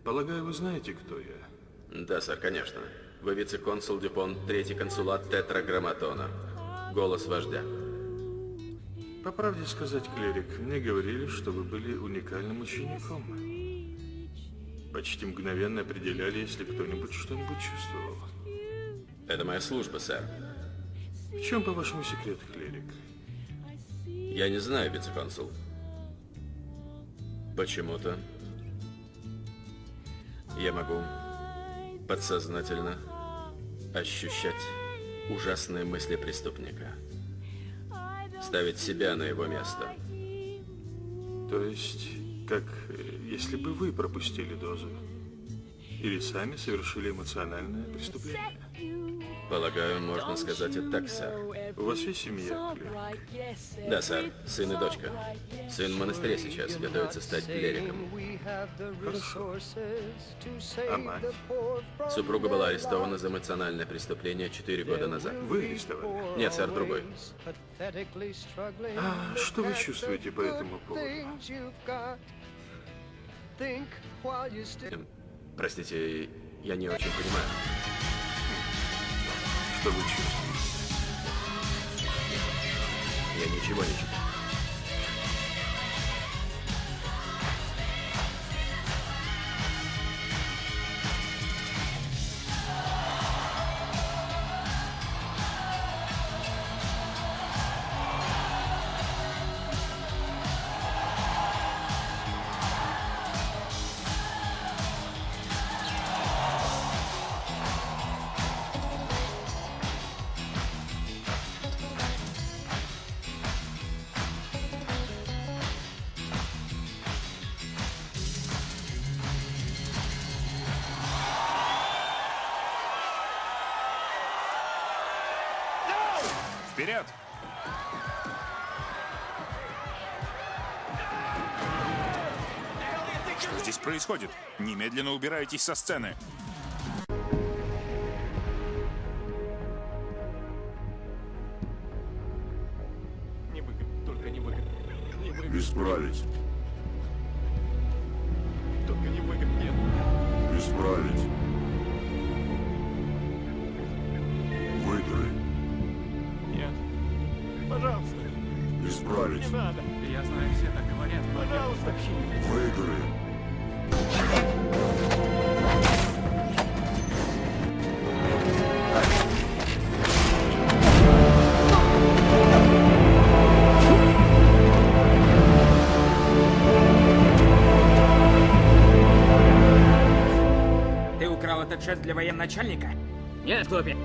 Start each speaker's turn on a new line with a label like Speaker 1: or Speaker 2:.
Speaker 1: Полагаю, вы знаете, кто я?
Speaker 2: Да, сэр, конечно. Вы вице-консул Дюпон, третий консулат Тетраграмматона. Голос вождя.
Speaker 1: По правде сказать, клерик, мне говорили, что вы были уникальным учеником. Почти мгновенно определяли, если кто-нибудь что-нибудь чувствовал.
Speaker 2: Это моя служба, сэр.
Speaker 1: В чем, по-вашему, секрет, клерик?
Speaker 2: Я не знаю, вице-консул. Почему-то я могу подсознательно ощущать ужасные мысли преступника. Ставить себя на его место.
Speaker 1: То есть, как если бы вы пропустили дозу? Или сами совершили эмоциональное преступление?
Speaker 2: Полагаю, можно сказать и так, сэр.
Speaker 1: У вас есть семья, клерик?
Speaker 2: Да, сэр. Сын и дочка. Сын в монастыре сейчас готовится стать клериком.
Speaker 1: Хорошо. А мать?
Speaker 2: Супруга была арестована за эмоциональное преступление 4 года назад.
Speaker 1: Вы арестовали?
Speaker 2: Нет, сэр, другой.
Speaker 1: А что вы чувствуете по этому поводу?
Speaker 2: Простите, я не очень понимаю.
Speaker 1: Что вы чувствуете?
Speaker 2: Я ничего не чувствую.
Speaker 3: Вперед! Что здесь происходит? Немедленно убирайтесь со сцены.
Speaker 4: Не выгодно, только не выгодно. Не выгодно,
Speaker 5: Исправить.
Speaker 4: только не выгодно. Нет.
Speaker 5: Исправить. Выиграй.
Speaker 4: Нет. Пожалуйста,
Speaker 5: Исправить.
Speaker 4: не надо.
Speaker 6: Я знаю, все так говорят, но нет,
Speaker 4: Пожалуйста.
Speaker 6: вообще не.
Speaker 5: Выиграй.
Speaker 6: Ты украл этот жест для военачальника?
Speaker 7: Нет, глупец.